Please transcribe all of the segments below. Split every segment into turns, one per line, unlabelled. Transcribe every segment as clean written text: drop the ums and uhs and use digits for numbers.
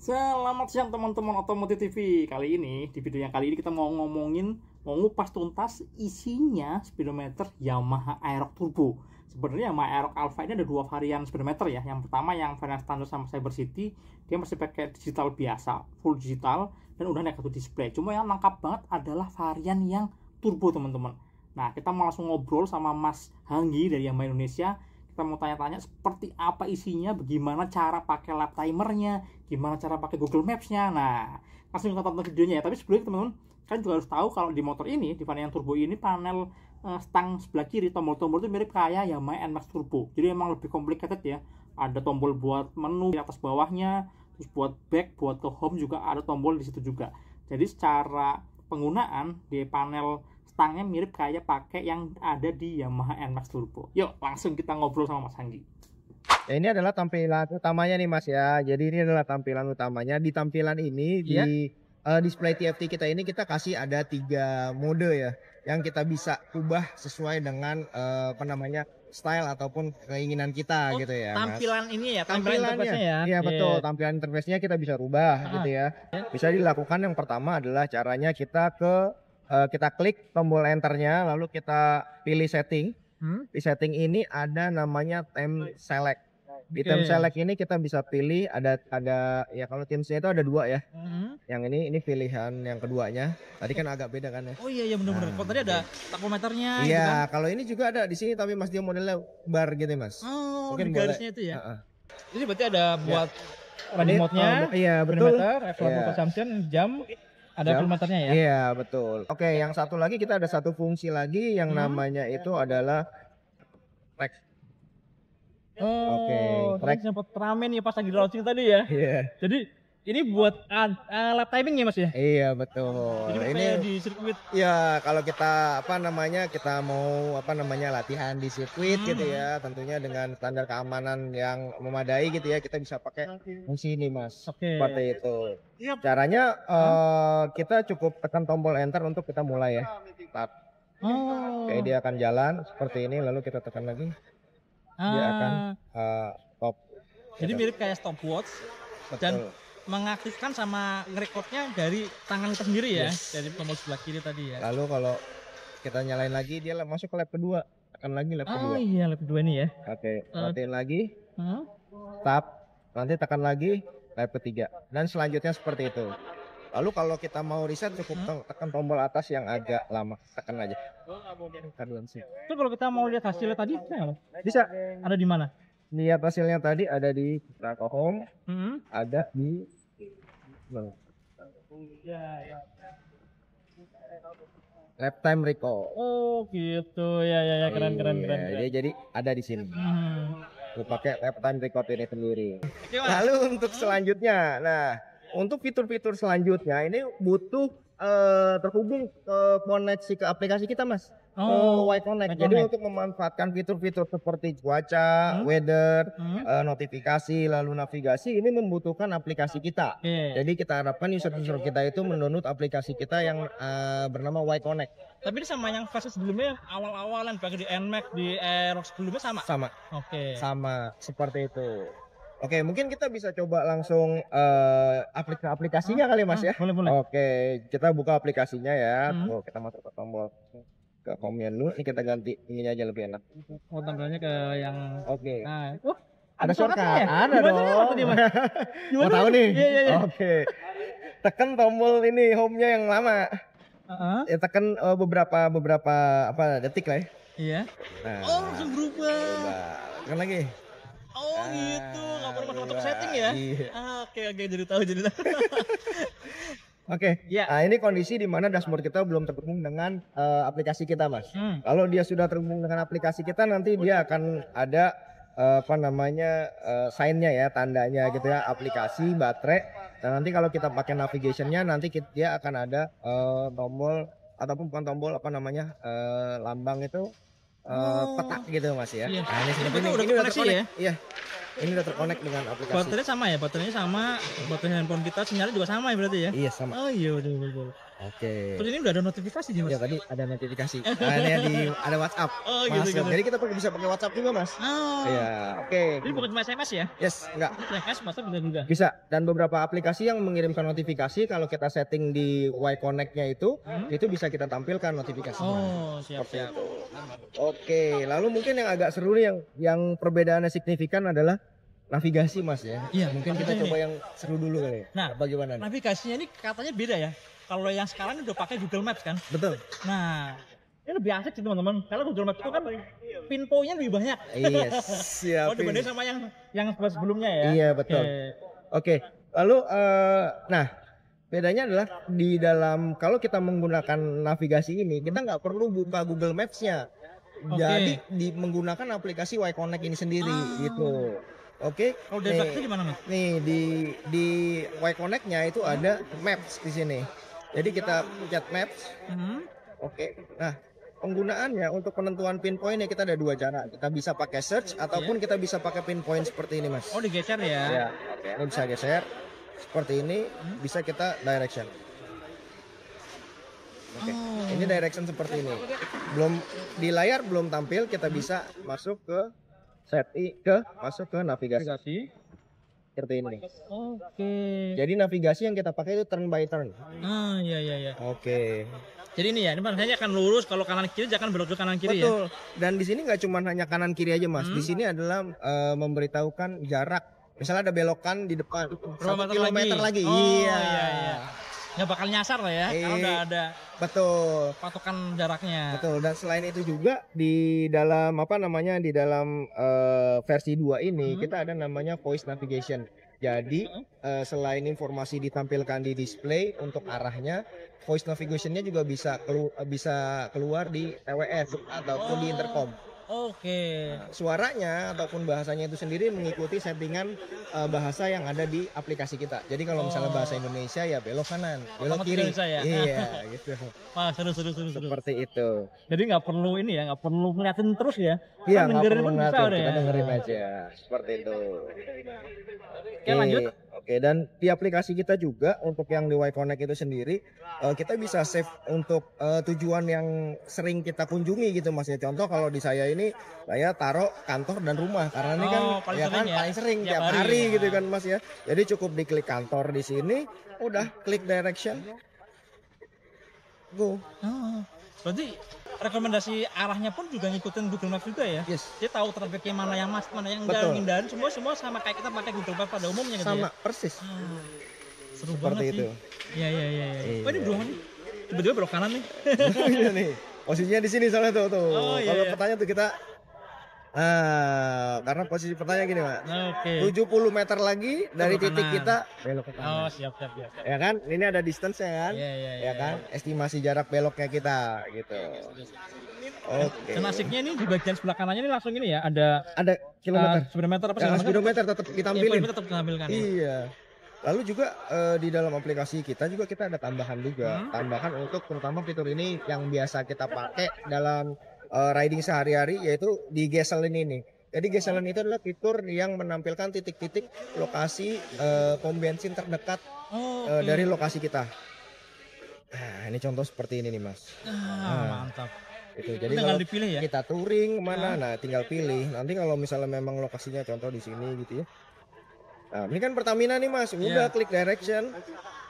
Selamat siang teman-teman Otomotif TV. Kali ini, di video yang kali ini kita mau ngupas tuntas isinya speedometer Yamaha Aerox Turbo. Sebenarnya Yamaha Aerox Alpha ini ada dua varian speedometer ya. Yang pertama yang varian standar sama Cyber City, dia masih pakai digital biasa, full digital, dan udah naik kartu display. Cuma yang lengkap banget adalah varian yang turbo teman-teman. Nah, kita mau langsung ngobrol sama Mas Hanggi dari Yamaha Indonesia. Kita mau tanya-tanya seperti apa isinya, bagaimana cara pakai lap timernya, gimana cara pakai Google Maps-nya. Nah, langsung kita tonton videonya ya. Tapi sebelumnya teman-teman, kalian juga harus tahu kalau di motor ini, di varian turbo ini, panel stang sebelah kiri, tombol-tombol itu mirip kayak Yamaha NMAX Turbo. Jadi emang lebih complicated ya. Ada tombol buat menu di atas bawahnya, terus buat back, buat ke home juga ada tombol di situ juga. Jadi secara penggunaan di panel stangnya mirip kayak pakai yang ada di Yamaha NMAX Turbo. Yuk langsung kita ngobrol sama Mas Hanggi.
Ya, ini adalah tampilan utamanya nih Mas ya. Jadi ini adalah tampilan utamanya. Di tampilan ini di display TFT kita ini kita kasih ada 3 mode ya, yang kita bisa ubah sesuai dengan style ataupun keinginan kita gitu ya.
Tampilan
Mas.
Ini ya,
Tampilannya ya. Iya betul. Tampilan interface-nya kita bisa rubah gitu ya. Bisa dilakukan yang pertama adalah caranya kita kita klik tombol enternya, lalu kita pilih setting. Di setting ini ada namanya time select. Di time select ini kita bisa pilih ada ya, kalau timesnya itu ada 2 ya. Yang ini pilihan yang keduanya. Tadi kan agak beda kan ya.
Oh iya benar-benar. Kalau tadi ada takometernya.
Iya,
gitu kan?
Kalau ini juga ada di sini tapi Mas dia modelnya bar gitu Mas.
Oh,
mungkin
di garisnya itu ya. Jadi berarti ada buat running mode-nya.
Iya betul.
Fuel consumption, jam. Ada kilometernya ya?
Iya betul. Oke, yang satu lagi kita ada satu fungsi lagi yang namanya itu adalah track.
Track sempat ramen ya pas lagi launching tadi ya.
Iya.
Jadi ini buat lap timing ya Mas ya?
Iya betul.
Jadi
ini
di sirkuit.
Ya kalau kita kita mau latihan di sirkuit gitu ya, tentunya dengan standar keamanan yang memadai gitu ya, kita bisa pakai fungsi ini Mas. Seperti itu. Caranya kita cukup tekan tombol enter untuk kita mulai ya. Start. Oke, dia akan jalan seperti ini, lalu kita tekan lagi. Dia akan stop.
Jadi mirip kayak stopwatch.
Betul.
Dan mengaktifkan sama ngerekodnya dari tangan kita sendiri ya, dari tombol sebelah kiri tadi ya.
Lalu kalau kita nyalain lagi, dia masuk ke lap kedua. Tekan lagi lap kedua.
Oh iya, lap kedua ini ya.
Oke, matiin lagi. Stop. Nanti tekan lagi lap ketiga. Dan selanjutnya seperti itu. Lalu kalau kita mau reset cukup tekan tombol atas yang agak lama. Tekan aja.
Itu kalau kita mau lihat hasilnya tadi
bisa.
Ada di mana?
Lihat hasilnya tadi ada di Trako Home. Ada di lap time recall.
Oh gitu ya keren.
Jadi ada di sini. Gue pakai lap time record ini sendiri. Lalu untuk selanjutnya, untuk fitur-fitur selanjutnya ini butuh terhubung koneksi ke aplikasi kita Mas. Y-Connect. Jadi untuk memanfaatkan fitur-fitur seperti cuaca, weather, notifikasi, lalu navigasi, ini membutuhkan aplikasi kita. Jadi kita harapkan user-user kita itu mendownload aplikasi kita yang bernama Y-Connect.
Tapi ini sama yang versi sebelumnya, awal-awalan pakai di NMAX, di Aerox sebelumnya sama?
Sama. Sama, seperti itu. Oke, mungkin kita bisa coba langsung aplikasinya kali Mas ya.
Boleh.
Oke, kita buka aplikasinya ya. Kita masuk ke tombol ke home-nya dulu. Ini kita ganti ini aja lebih enak.
Tampilannya ke yang Nah,
ada shortcut. Ada dong. Mau tahu nih? Iya. Oke. Tekan tombol ini home-nya yang lama. Ya tekan beberapa detik lah ya.
Iya. Langsung berubah.
Tekan lagi.
Gitu, nggak perlu masuk setting ya?
Iya.
Oke, jadi tahu.
Oke. Nah, ini kondisi di mana dashboard kita belum terhubung dengan aplikasi kita, Mas. Kalau dia sudah terhubung dengan aplikasi kita, nanti dia akan ada sign-nya ya, tandanya gitu ya, aplikasi, baterai. Dan nanti kalau kita pakai navigation-nya, nanti dia akan ada tombol ataupun bukan tombol lambang itu petak gitu Mas ya. Nah, ini udah terkonek ya? Iya. Ini udah terkonek dengan aplikasi.
Baterainya sama ya? Baterainya sama, baterai handphone kita sinyalnya juga sama ya berarti ya?
Iya sama.
Oh iya betul.
Oke.
Terus ini udah ada notifikasi nih, Mas.
Ya tadi ada notifikasi. Nah, ini ada WhatsApp.
Oh,
Mas.
gitu.
Jadi kita bisa pakai WhatsApp juga, Mas.
Oh.
Iya, oke.
Jadi bukan cuma SMS ya?
Yes, enggak.
SMS WhatsApp bisa juga.
Bisa. Dan beberapa aplikasi yang mengirimkan notifikasi kalau kita setting di Y Connect-nya itu bisa kita tampilkan notifikasinya.
Oh, siap.
Oke, lalu mungkin yang agak seru nih yang perbedaannya signifikan adalah navigasi, Mas ya.
Iya,
Mungkin kita coba yang seru dulu kali.
Nah,
bagaimana nih?
Navigasinya ini katanya beda ya. Kalau yang sekarang udah pakai Google Maps kan?
Betul.
Nah, ini lebih asik sih teman-teman. Karena Google Maps itu kan pinpointnya lebih banyak.
Iya, siap.
Oh, dibanding sama yang sebelumnya ya.
Iya, betul. Oke. Lalu nah, bedanya adalah di dalam kalau kita menggunakan navigasi ini, kita nggak perlu buka Google Maps-nya. Jadi menggunakan aplikasi Y Connect ini sendiri gitu. Oke.
Kalau dashboardnya di mana, Mas?
Nih di Y Connect-nya itu ada Maps di sini. Jadi kita pencet Maps. Oke. Nah, penggunaannya untuk penentuan pinpointnya kita ada dua cara. Kita bisa pakai search ataupun kita bisa pakai pinpoint seperti ini, Mas.
Oh, digeser ya?
Ya. Oke. Ini bisa geser seperti ini. Bisa kita direction. Oke. Ini direction seperti ini. Belum di layar belum tampil. Kita bisa masuk ke masuk ke navigasi. Seperti ini.
Oke.
Jadi navigasi yang kita pakai itu turn by turn.
Ah, iya.
Oke.
Jadi ini ya, ini maksudnya akan lurus, kalau kanan kiri jangan belok ke kanan kiri.
Betul.
Ya.
Dan di sini nggak cuma hanya kanan kiri aja, Mas. Di sini adalah memberitahukan jarak. Misalnya ada belokan di depan 1 kilometer lagi.
Oh,
iya.
Nggak bakal nyasar lah ya, karena udah ada patokan jaraknya.
Betul. Dan selain itu juga di dalam di dalam versi 2 ini kita ada namanya voice navigation. Jadi selain informasi ditampilkan di display untuk arahnya, voice navigation-nya juga bisa keluar di TWS ataupun di intercom.
Oke.
Suaranya ataupun bahasanya itu sendiri mengikuti settingan bahasa yang ada di aplikasi kita. Jadi kalau misalnya bahasa Indonesia ya belok kanan, belok kiri.
Ya?
Iya, gitu.
Wah, seru.
Seperti itu.
Jadi nggak perlu nggak perlu ngeliatin terus ya.
Iya, nggak
dengerin
perlu
pun bisa
ngeliatin,
udah
kita
ya.
dengerin aja. Seperti itu.
Oke, lanjut.
Oke, dan di aplikasi kita juga untuk yang di Y Connect itu sendiri kita bisa save untuk tujuan yang sering kita kunjungi gitu, Mas ya. Contoh kalau di saya ini saya taruh kantor dan rumah karena ini kan paling sering tiap hari gitu kan, Mas ya. Jadi cukup diklik kantor di sini, udah klik direction. Go.
Berarti rekomendasi arahnya pun juga ngikutin Google Maps juga ya?
Yes.
Dia tahu trafficnya mana yang mas, mana yang enggak, hindarin semua sama kayak kita pakai Google Maps pada umumnya gitu.
Sama
ya?
persis.
Seru
seperti
banget
itu.
Iya. Oh, ini belum nih. Tiba-tiba belok kanan nih.
Iya nih. Posisinya di sini soalnya tuh.
Oh, iya,
kalau petanya tuh kita karena posisi petanya gini, Pak.
Oke.
70 meter lagi dari titik kita belok ke kanan.
Oh, siap.
Ya kan? Ini ada distance-nya kan?
Iya.
Ya kan? Estimasi jarak beloknya kita gitu. Oke.
Dan asiknya ini di bagian sebelah kanannya ini langsung ini ya, ada
kilometer.
Speedometer apa
Ya, speedometer tetap ditampilin.
Tetap ditampilkan.
Iya. Lalu juga di dalam aplikasi kita ada tambahan juga. Tambahan untuk terutama fitur ini yang biasa kita pakai dalam riding sehari-hari, yaitu di Gasoline ini. Jadi Gasoline itu adalah fitur yang menampilkan titik-titik lokasi pom bensin terdekat dari lokasi kita. Nah, ini contoh seperti ini nih, Mas.
Mantap.
Itu. Jadi
tinggal
kalau
dipilih ya.
Kita touring mana, nah tinggal pilih. Nanti kalau misalnya memang lokasinya contoh di sini gitu ya. Nah, ini kan Pertamina nih, Mas. Udah klik direction.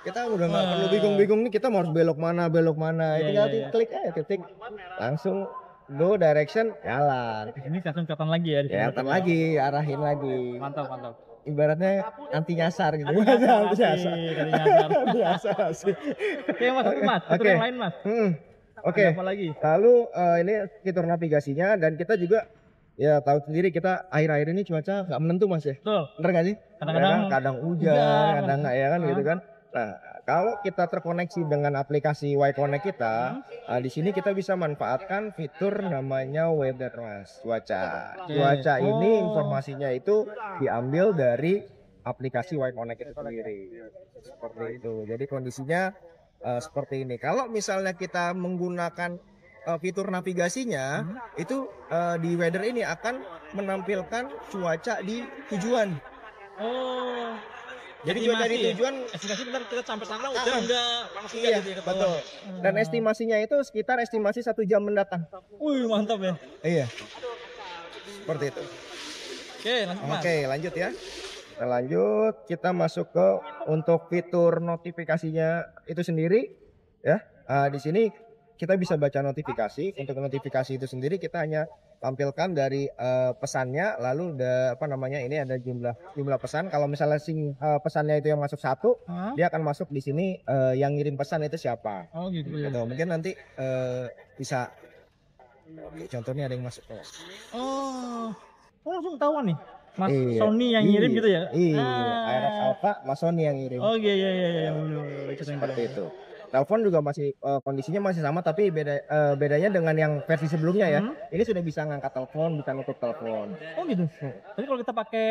Kita udah nggak perlu bingung-bingung nih kita mau harus belok mana. Tinggal klik aja titik. Langsung go direction, jalan.
Ini langsung kelihatan lagi ya.
Kelihatan lagi, arahin lagi.
Mantap.
Ibaratnya anti nyasar gitu.
Anti nyasar sih. Oke, Mas. Fitur yang lain, Mas.
Oke.
Apa lagi?
Lalu ini fitur navigasinya, dan kita juga ya tahu sendiri kita akhir-akhir ini cuaca nggak menentu, Mas ya.
Betul.
Bener nggak sih? Kadang hujan, kadang nggak ya kan gitu kan. Nah, kalau kita terkoneksi dengan aplikasi Y Connect kita, di sini kita bisa manfaatkan fitur namanya weather, Mas, cuaca. Cuaca ini informasinya itu diambil dari aplikasi Y Connect itu sendiri. Seperti itu. Jadi kondisinya seperti ini. Kalau misalnya kita menggunakan fitur navigasinya, itu di weather ini akan menampilkan cuaca di tujuan. Jadi juga dari tujuan
estimasi bentar kita sampai sana udah enggak panas juga
iya,
gitu ya,
betul. Dan estimasinya itu sekitar estimasi 1 jam mendatang.
Wih, mantap ya.
Iya. Seperti itu.
Oke, lanjut Mas.
Oke, lanjut ya. Kita lanjut, kita masuk ke untuk fitur notifikasinya itu sendiri ya. Di sini kita bisa baca notifikasi. Untuk notifikasi itu sendiri kita hanya tampilkan dari pesannya, lalu ini ada jumlah pesan. Kalau misalnya pesannya itu yang masuk 1, dia akan masuk di sini yang ngirim pesan itu siapa.
Oh gitu ya.
Gitu. Mungkin nanti bisa contohnya ada yang masuk.
Oh, langsung ketahuan nih. Mas
Iya.
Sony yang ngirim gitu ya?
Iya, Aerox Alpha Mas Sony yang ngirim.
Oh iya.
Seperti itu. Telepon juga masih kondisinya masih sama, tapi bedanya dengan yang versi sebelumnya ya. Ini sudah bisa ngangkat telepon, bisa nutup telepon.
Oh gitu. Jadi kalau kita pakai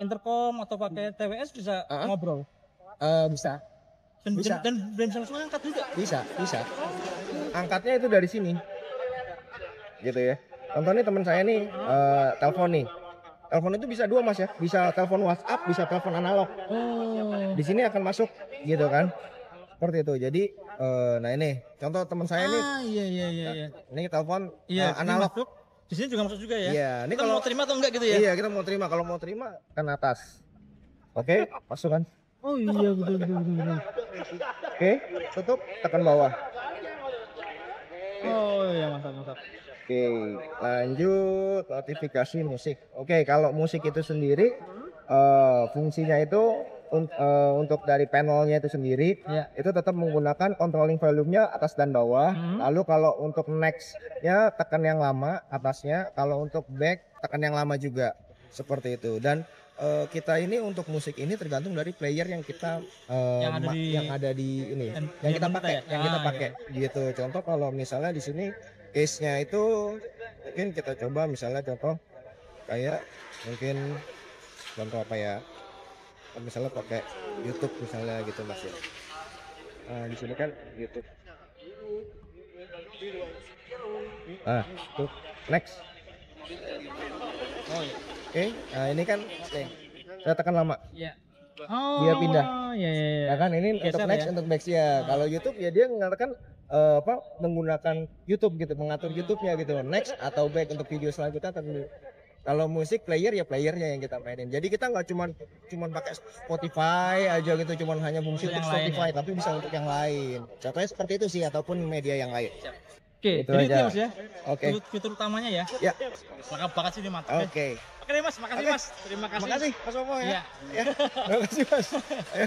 intercom atau pakai TWS bisa ngobrol.
Bisa.
Dan bisa langsung angkat juga.
Bisa. Angkatnya itu dari sini. Gitu ya. Contohnya teman saya nih telepon nih. Telepon itu bisa 2 Mas ya. Bisa telepon WhatsApp, bisa telepon analog.
Oh.
Di sini akan masuk gitu kan. Seperti itu. Jadi nah ini contoh teman saya nih.
Iya.
Ini telepon
analog.
analog.
Di sini juga masuk juga ya.
Iya, ini
kita
kalau
mau terima atau enggak gitu ya?
Iya, kita mau terima. Kalau mau terima kan atas. Oke, masuk kan?
Oh iya betul.
Oke, tutup, tekan bawah.
Oh iya mantap.
Oke, lanjut notifikasi musik. Oke, kalau musik itu sendiri fungsinya itu untuk dari panelnya itu sendiri itu tetap menggunakan controlling volume-nya atas dan bawah. Lalu kalau untuk next-nya tekan yang lama atasnya, kalau untuk back tekan yang lama juga. Seperti itu. Dan kita ini untuk musik ini tergantung dari player yang kita yang ada di ini, yang kita pakai gitu. Contoh kalau misalnya di sini case-nya itu mungkin kita coba misalnya contoh kayak mungkin contoh apa ya, misalnya pakai YouTube misalnya gitu Mas ya. Di sini kan YouTube. Tuh next. Oke, ini kan saya tekan lama.
Iya.
Dia pindah.
Iya.
Nah kan ini
Geser
untuk next
ya?
untuk back ya. Kalau YouTube ya dia mengatakan menggunakan YouTube gitu, mengatur YouTube-nya gitu. Next atau back untuk video selanjutnya tentu. Kalau musik player ya playernya yang kita mainin. Jadi kita nggak cuman pakai Spotify aja gitu, cuman hanya fungsi untuk Spotify, tapi bisa untuk yang lain. Contohnya seperti itu sih, ataupun media yang lain.
Oke,
Itu
jadi
aja.
itu ya Mas ya.
Oke.
Fitur utamanya ya.
Ya.
Lengkap banget sih ini mantap.
Oke.
Oke deh Mas, makasih Mas. Terima kasih.
Makasih Mas Bobo ya.
Iya.
Ya. Terima kasih Mas. Ayo.